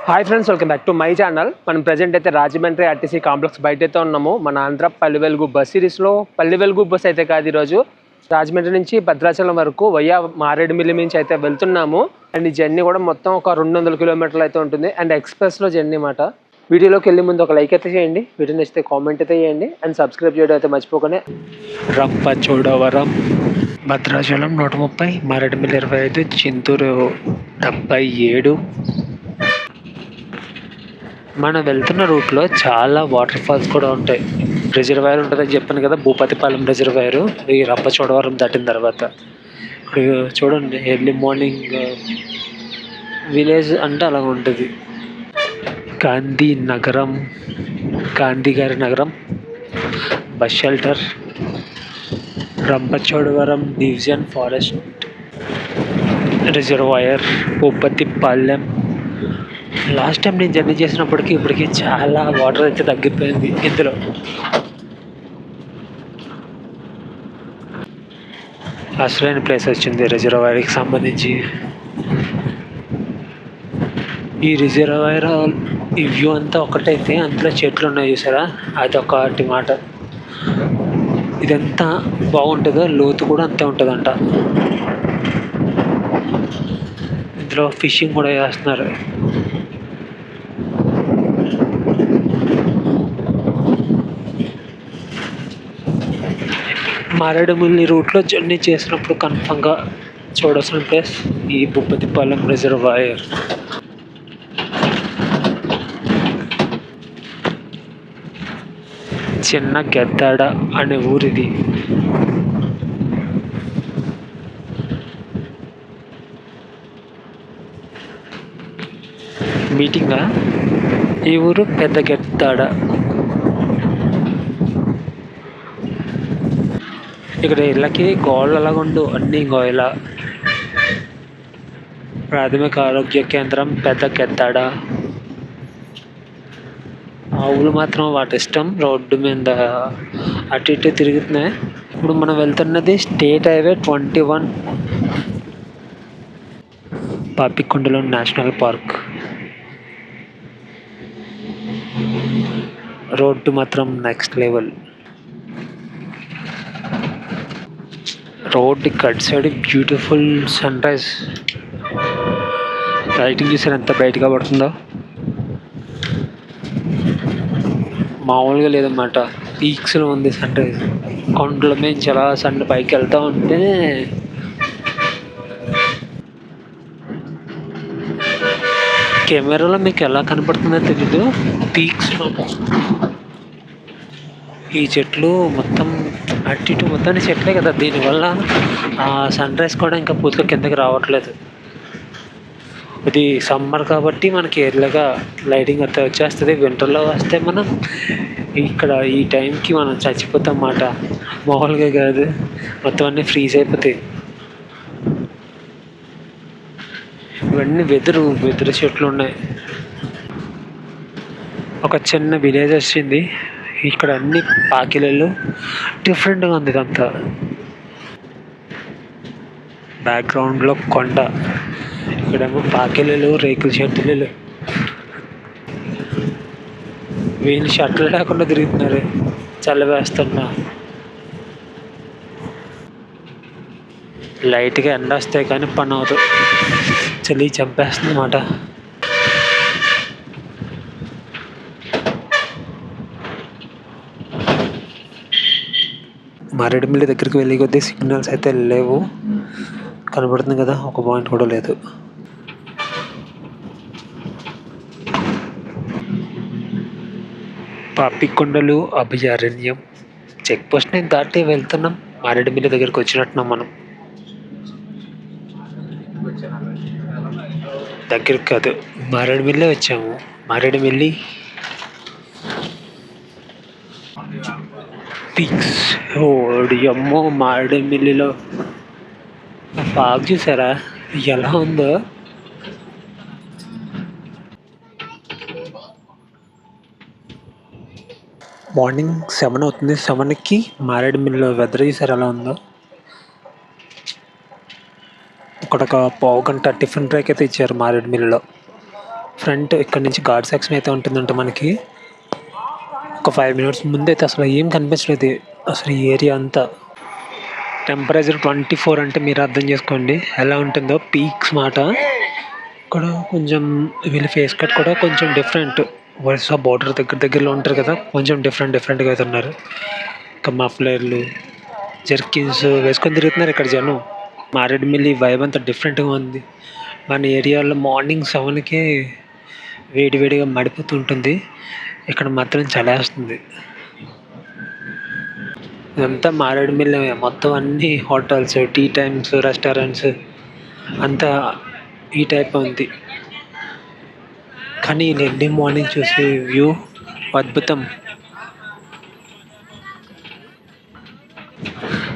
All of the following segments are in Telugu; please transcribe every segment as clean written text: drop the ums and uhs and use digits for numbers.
Hi friends, welcome back to my channel. మనం ప్రజెంట్ అయితే రాజమండ్రి ఆర్టీసీ కాంప్లెక్స్ బయట అయితే ఉన్నాము. మన ఆంధ్ర పల్లె వెలుగు బస్ సిరీస్లో పల్లె వెలుగు బస్ అయితే కాదు, ఈరోజు రాజమండ్రి నుంచి భద్రాచలం వరకు వయ్యా మారేడుమిల్లి నుంచి అయితే వెళ్తున్నాము. అండ్ ఈ జర్నీ కూడా మొత్తం ఒక 200 కిలోమీటర్లు అయితే ఉంటుంది. అండ్ ఎక్స్ప్రెస్లో జర్నీ మాట. వీడియోలోకి వెళ్ళే ముందు ఒక లైక్ అయితే చేయండి, వీడియో నచ్చితే కామెంట్ అయితే చేయండి, అండ్ సబ్స్క్రైబ్ చేయడం అయితే మర్చిపోకండి. రంపచోడవరం, భద్రాచలం 130, మారేడుమిల్లి 25, చింతూరు 77. మనం వెళ్తున్న రూట్లో చాలా వాటర్ ఫాల్స్ కూడా ఉంటాయి. రిజర్వాయర్ ఉంటుందని చెప్పాను కదా, భూపతిపాలెం రిజర్వాయర్. ఈ రంపచోడవరం దాటిన తర్వాత ఇప్పుడు చూడండి, ఎర్లీ మార్నింగ్ విలేజ్ అంటే అలా ఉంటుంది. గాంధీ నగరం, గాంధీ గారి నగరం, bus shelter, Rampachodavaram division forest reservoir, Bhupathipalem. Last time నేను జర్నీ చేసినప్పటికీ ఇప్పటికీ చాలా వాటర్ అయితే తగ్గిపోయింది ఇందులో. అసలైన ప్లేస్ వచ్చింది రిజర్వాయర్కి సంబంధించి. ఈ రిజర్వాయర్ ఈ వ్యూ అంతా ఒకటైతే అందులో చెట్లు ఉన్నాయి చూసారా, అది ఒకటి మాట. ఇదంతా బాగుంటుందో లోతు కూడా అంతే ఉంటుందంట. ఇందులో ఫిషింగ్ కూడా చేస్తున్నారు. మారేడుమిల్లి రూట్లో జర్నీ చేసినప్పుడు కన్ఫామ్గా చూడాల్సిన ప్లేస్ ఈ భూపతిపాలెం రిజర్వాయర్. చిన్న గెద్దాడ అనే ఊరిది. మీటింగా ఈ ఊరు పెద్ద గెద్దాడ. ఇక్కడ ఇళ్ళకి గోళ్ళు అలాగుండు, అన్నీ గోయల. ప్రాథమిక ఆరోగ్య కేంద్రం పెద్ద గెద్దాడ. ఆవులు మాత్రం వాటి ఇష్టం రోడ్డు మీద అటు ఇటు తిరుగుతున్నాయి. ఇప్పుడు మనం వెళ్తున్నది స్టేట్ హైవే 21, పాపికొండలోని నేషనల్ పార్క్. రోడ్డు మాత్రం next level. Road cut side beautiful sunrise. Lighting చూసారు ఎంత బ్రైట్గా పడుతుందో, మామూలుగా లేదన్నమాట. పీక్స్లో ఉంది సన్ రైజ్. కొండల మీద చాలా సన్ పైకి వెళ్తూ ఉంటే కెమెరాలో మీకు ఎలా కనపడుతుందో తెలీదు, పీక్స్. ఈ చెట్లు మొత్తం అటు ఇటు మొత్తాన్ని చెట్లే కదా, దీనివల్ల ఆ సన్ రైజ్ కూడా ఇంకా పూర్తిగా కిందకి రావట్లేదు. ఇది సమ్మర్ కాబట్టి మనకి ఎర్లీగా లైటింగ్ అంతా వచ్చేస్తుంది. వింటర్లో వస్తే మనం ఇక్కడ ఈ టైంకి మనం చచ్చిపోతాం అన్నమాట. మామూలుగా కాదు, మొత్తం అన్నీ ఫ్రీజ్ అయిపోతాయి. ఇవన్నీ వెదురు చెట్లు ఉన్నాయి. ఒక చిన్న విలేజ్ వచ్చింది. ఇక్కడ అన్ని పాకిళ్ళు, డిఫరెంట్గా ఉంది ఇదంతా. బ్యాక్గ్రౌండ్లో కొండ, ఇక్కడేమో పాకిళ్ళు, రేకుల షెడ్లు. వీళ్ళు షర్ట్లు లేకుండా తిరుగుతున్నారు, చల్ల వేస్తున్నా. లైట్గా ఎండ వస్తే కానీ పని అవుతుంది, చలి చంపేస్తుంది అన్నమాట. మారేడుమిల్లి దగ్గరికి వెళ్ళే కొద్దీ సిగ్నల్స్ అయితే లేవు, కనబడుతుంది కదా, ఒక పాయింట్ కూడా లేదు. పాపికొండలు అభయారణ్యం చెక్ పోస్ట్ని దాటి వెళ్తున్నాం. మారేడుమిల్లి దగ్గరికి వచ్చినట్టున్నాం మనం. దగ్గరికి కాదు, మారేడుమిల్లి వచ్చాము. మారేడుమిల్లి పీక్స్. ఓడి అమ్మో, మారేడుమిల్లిలో పార్క్ చూసారా ఎలా ఉందో. మార్నింగ్ 7 అవుతుంది. 7కి మారేడుమిల్లిలో వెదర్ చూసారు ఎలా ఉందో. ఇక్కడ ఒక పావు గంట టిఫిన్ బ్రేక్ అయితే ఇచ్చారు మారేడుమిల్లిలో. ఫ్రంట్ ఇక్కడ నుంచి ఘాట్ సెక్షన్ అయితే ఉంటుందంట మనకి. ఒక 5 మినిట్స్ ముందు అయితే అసలు ఏం కనిపించలేదు అసలు ఈ ఏరియా అంతా. టెంపరేచర్ 24 అంటే మీరు అర్థం చేసుకోండి ఎలా ఉంటుందో. పీక్స్ మాట. ఇక్కడ కొంచెం వీళ్ళ ఫేస్ కట్ కూడా కొంచెం డిఫరెంట్. వరుస బార్డర్ దగ్గరలో ఉంటారు కదా, కొంచెం డిఫరెంట్గా అయితే ఉన్నారు. ఇంకా మఫ్లర్లు, జర్కిన్స్ వేసుకొని తిరుగుతున్నారు ఇక్కడ జనం. మారేడుమిల్లి వైబ్ అంతా డిఫరెంట్గా ఉంది. మన ఏరియాలో మార్నింగ్ 7కే వేడిగా మడిపోతుంటుంది, ఇక్కడ మాత్రం చలేస్తుంది. ఇదంతా మారేడుమిల్లి మొత్తం అన్ని హోటల్స్, టీ టైమ్స్, రెస్టారెంట్స్ అంతా ఈ టైప్ ఉంది. కానీ ఎర్లీ మార్నింగ్ చూసే వ్యూ అద్భుతం.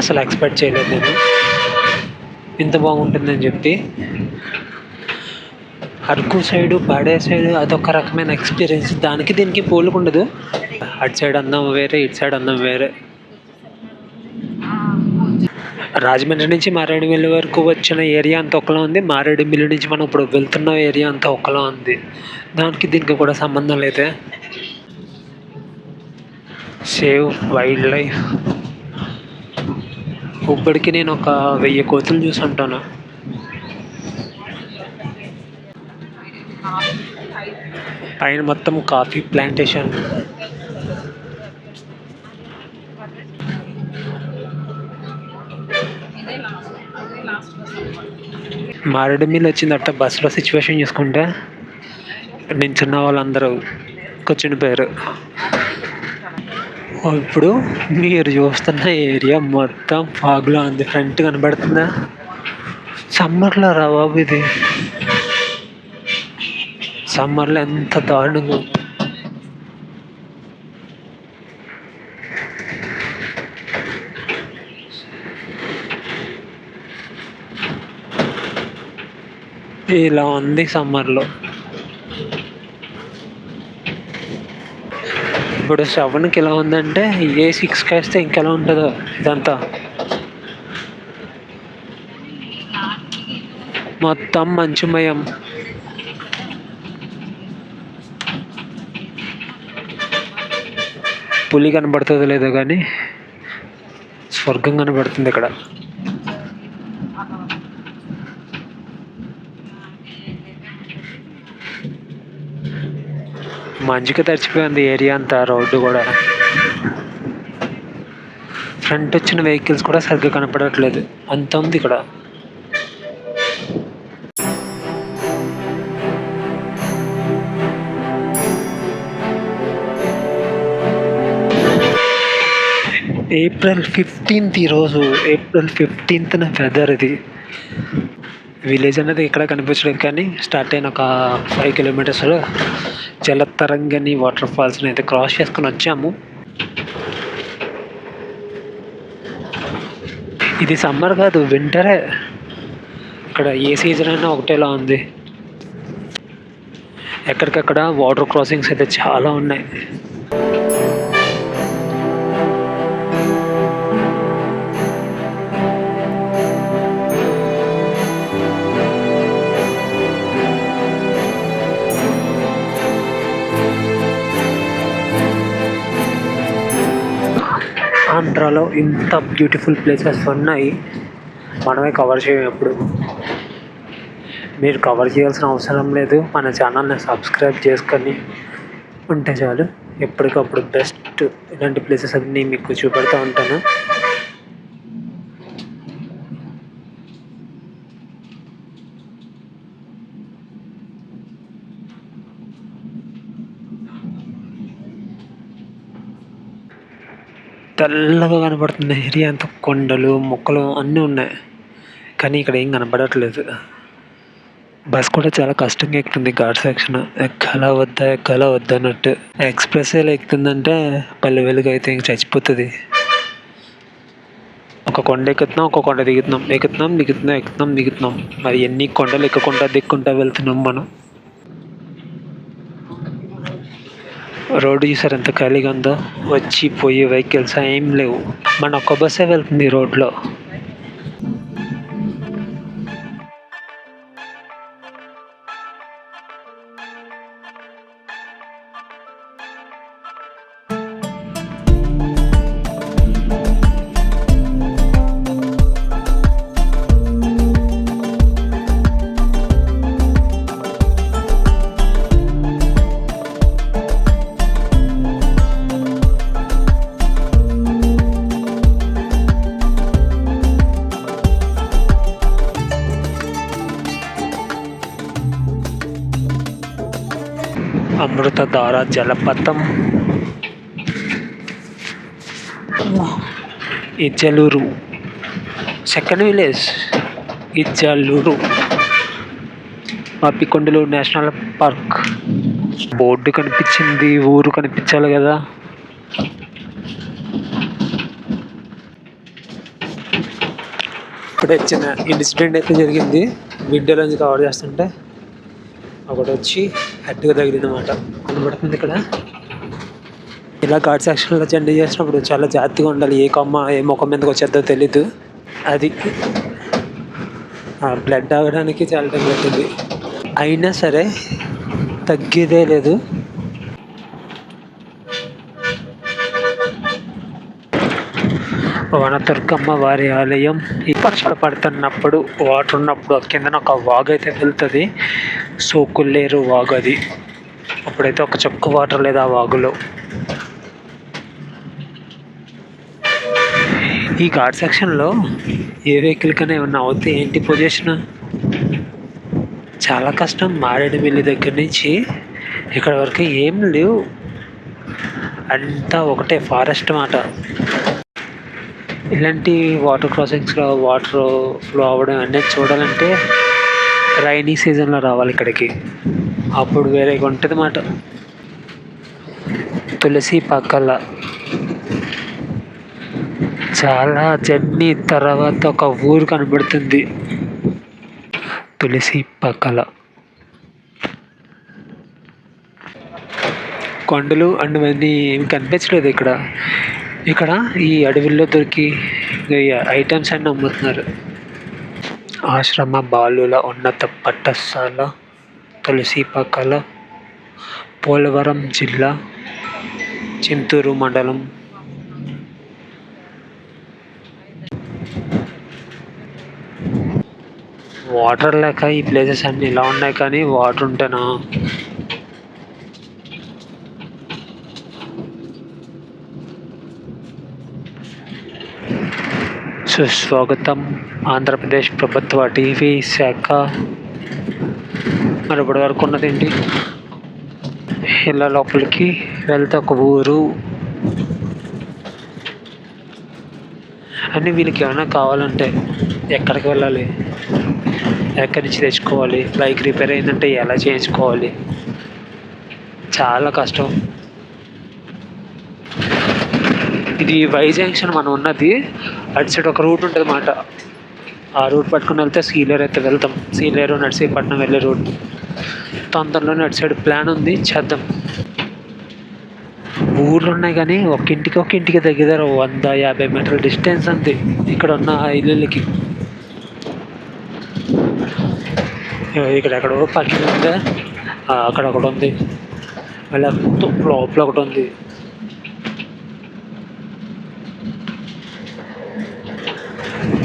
అసలు ఎక్స్పెక్ట్ చేయలేదు నేను ఇంత బాగుంటుందని చెప్పి. అరకు సైడు, పాడే సైడు అదొక రకమైన ఎక్స్పీరియన్స్, దానికి దీనికి పోలుకుండదు. అటు సైడ్ అందం వేరే, ఇటు సైడ్ అందం వేరే. రాజమండ్రి నుంచి మారేడుమిల్లి వరకు వచ్చిన ఏరియా అంతా ఒకలా ఉంది, మారేడుమిల్లి నుంచి మనం ఇప్పుడు వెళ్తున్న ఏరియా అంతా ఒకలా ఉంది. దానికి దీనికి కూడా సంబంధం లేదే. Save wild life. ఇప్పటికి నేను ఒక 1000 కోతులు చూసి ఉంటాను. పైన మొత్తం కాఫీ ప్లాంటేషన్. మారేడుమిల్లి వచ్చిందట బస్సులో సిచ్యువేషన్ చూసుకుంటే నించున్న వాళ్ళందరూ కూర్చునిపోయారు. ఇప్పుడు మీరు చూస్తున్న ఏరియా మొత్తం ఫాగ్లో ఉంది. ఫ్రంట్ కనబడుతుందా? సమ్మర్లో రా బాబు, ఇది సమ్మర్లో ఎంత దారుణంగా ఉంది. ఇలా ఉంది సమ్మర్లో. ఇప్పుడు 7కి ఎలా ఉందంటే ఏ 6కి వేస్తే ఇంకెలా ఉంటుందో ఇదంతా. మొత్తం మంచుమయం. పులి కనబడుతుందో లేదో కానీ స్వర్గం కనబడుతుంది ఇక్కడ. మంచుకి తడిచిపోయింది ఏరియా అంతా, రోడ్డు కూడా. ఫ్రంట్ వచ్చిన వెహికల్స్ కూడా సరిగ్గా కనపడట్లేదు, అంత ఉంది ఇక్కడ. April 15th ఈరోజు. April 15th వెదర్ ఇది. విలేజ్ అనేది ఇక్కడ కనిపించలేదు, కానీ స్టార్ట్ అయిన ఒక 5 కిలోమీటర్స్లో జలతరంగని వాటర్ ఫాల్స్ని అయితే క్రాస్ చేసుకుని వచ్చాము. ఇది సమ్మర్ కాదు, వింటరే. ఇక్కడ ఏ సీజన్ అయినా ఒకటేలా ఉంది. ఎక్కడికక్కడ వాటర్ క్రాసింగ్స్ అయితే చాలా ఉన్నాయి. ఆంధ్రాలో ఇంత బ్యూటిఫుల్ ప్లేసెస్ ఉన్నాయి, మనమే కవర్ చేయం ఎప్పుడు. మీరు కవర్ చేయాల్సిన అవసరం లేదు, మన ఛానల్ని సబ్స్క్రైబ్ చేసుకొని ఉంటే చాలు. ఎప్పటికప్పుడు బెస్ట్ ఇలాంటి ప్లేసెస్ అన్నీ మీకు చూపెడుతూ ఉంటాను. తెల్లగా కనబడుతుంది ఏరియా అంతా, కొండలు మొక్కలు అన్నీ ఉన్నాయి, కానీ ఇక్కడ ఏం కనబడట్లేదు. బస్ కూడా చాలా కష్టంగా ఎక్కుతుంది ఘాట్ సెక్షన్. ఎక్కాలా వద్దా అన్నట్టు. ఎక్స్ప్రెస్ వేలో ఎక్కుతుందంటే పల్లె వెలుగు అయితే ఇంక చచ్చిపోతుంది. ఒక కొండ ఎక్కుతున్నాం, ఒక కొండ దిగుతున్నాం. మరి ఎన్ని కొండలు దిక్కుంటా వెళ్తున్నాం మనం. రోడ్డు చూసారు ఎంత ఖాళీగా ఉందో, వచ్చి పోయే వెహికల్స్ ఏం లేవు. మన ఒక్క బస్సే వెళ్తుంది రోడ్లో. అమృతధార జలపాతం, Ijjaluru second village, Ijjaluru, Papikondalu national park. Board కనిపించింది, ఊరు కనిపించాలి కదా. ఇప్పుడే చిన్న ఇన్సిడెంట్ అయితే జరిగింది, వీడియోలోంచి కవర్ చేస్తుంటే ఒకటి వచ్చి హెడ్గా తగిలిందన్నమాట. కనబడుతుంది ఇక్కడ. ఇలా ఘాట్ సెక్షన్లో జర్నీ చేసినప్పుడు చాలా జాగ్రత్తగా ఉండాలి, ఏ కొమ్మ ఏ ముఖం మీదకి వచ్చేద్దో తెలీదు. అది బ్లడ్ ఆగడానికి చాలా టైం పట్టింది, అయినా సరే తగ్గేదే లేదు. వనదుర్గమ్మ వారి ఆలయం. ఈ వర్షాలు పడుతున్నప్పుడు, వాటర్ ఉన్నప్పుడు కిందన ఒక వాగు అయితే వెళ్తుంది, సోకుల్లేరు వాగు అది. అప్పుడైతే ఒక చుక్క వాటర్ లేదు ఆ వాగులో. ఈ ఘాట్ సెక్షన్లో ఏ వెహికల్ కన్నా ఏమన్నా అవుతే ఏంటి పొజిషన్, చాలా కష్టం. మారేడుమిల్లి దగ్గర నుంచి ఇక్కడ వరకు ఏం లేవు, అంతా ఒకటే ఫారెస్ట్ మాట. ఇలాంటి వాటర్ క్రాసింగ్స్లో వాటర్ ఫ్లో అవ్వడం అనేది చూడాలంటే రైనీ సీజన్లో రావాలి ఇక్కడికి, అప్పుడు వేరేగా ఉంటుంది మాట. తులసి పక్కల చాలా జర్నీ తర్వాత ఒక ఊరు కనబడుతుంది, తులసి పక్కల. కొండలు అన్నీ ఏమి కనిపించలేదు ఇక్కడ. ఇక్కడ ఈ అడవిలో దొరికి ఐటమ్స్ అన్నీ అమ్ముతున్నారు. ఆశ్రమ బాలుల ఉన్నత పాఠశాల, తులసి పక్కల, పోలవరం జిల్లా, చింతూరు మండలం. వాటర్ లేక ఈ ప్లేసెస్ అన్నీ ఇలా ఉన్నాయి, కానీ వాటర్ ఉంటేనా సుస్వాగతం. ఆంధ్రప్రదేశ్ ప్రభుత్వ టీవీ శాఖ. మరి ఇప్పటి వరకు ఉన్నదేంటి, ఇలా లోపలికి వెళ్తే ఒక ఊరు అని. వీళ్ళకి ఏమైనా కావాలంటే ఎక్కడికి వెళ్ళాలి, ఎక్కడి నుంచి తెచ్చుకోవాలి, బైక్ రిపేర్ అయిందంటే ఎలా చేయించుకోవాలి, చాలా కష్టం. ఇది వై జంక్షన్ మనం ఉన్నది, అటు సైడ్ ఒక రూట్ ఉంటుంది అన్నమాట. ఆ రూట్ పట్టుకుని వెళ్తే సీలేరు అయితే వెళ్తాం, సీలేరు నర్సీపట్నం వెళ్ళే రూట్. తొందరలోనే అటు సైడ్ ప్లాన్ ఉంది, చేద్దాం. ఊర్లు ఉన్నాయి కానీ ఒక ఇంటికి దగ్గర 150 మీటర్ల డిస్టెన్స్ ఉంది ఇక్కడ ఉన్న ఇల్లులకి. ఇక్కడ ఎక్కడో పక్కన ఉంటే అక్కడ ఒకటి ఉంది, మళ్ళీ లోపల ఒకటి ఉంది.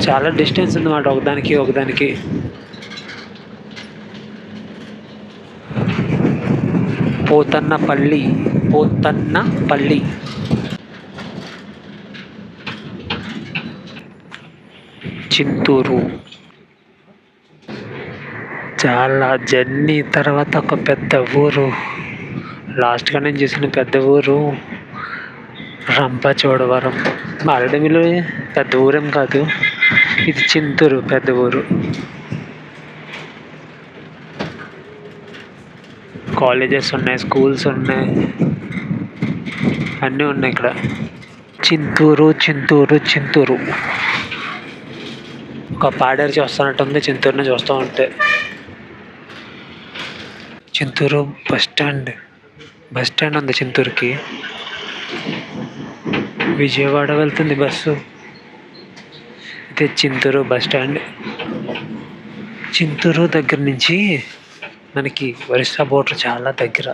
చాలా డిస్టెన్స్ ఉందన్నమాట ఒకదానికి. పోతన్నపల్లి, చింతూరు. చాలా జర్నీ తర్వాత ఒక పెద్ద ఊరు, లాస్ట్గా నేను చూసిన పెద్ద ఊరు రంపచోడవరం. మారేడుమిల్లి పెద్ద ఊరేం కాదు, ఇది చింతూరు పెద్ద ఊరు. కాలేజెస్ ఉన్నాయి, స్కూల్స్ ఉన్నాయి, అన్నీ ఉన్నాయి ఇక్కడ. చింతూరు ఒక పాడేరు చూస్తున్నట్టుంది చింతూరుని చూస్తూ ఉంటే. చింతూరు బస్ స్టాండ్ ఉంది చింతూరుకి. విజయవాడ వెళ్తుంది బస్సు. అయితే చింతూరు బస్ స్టాండ్. చింతూరు దగ్గర నుంచి మనకి ఒరిస్సా బోర్డర్ చాలా దగ్గర.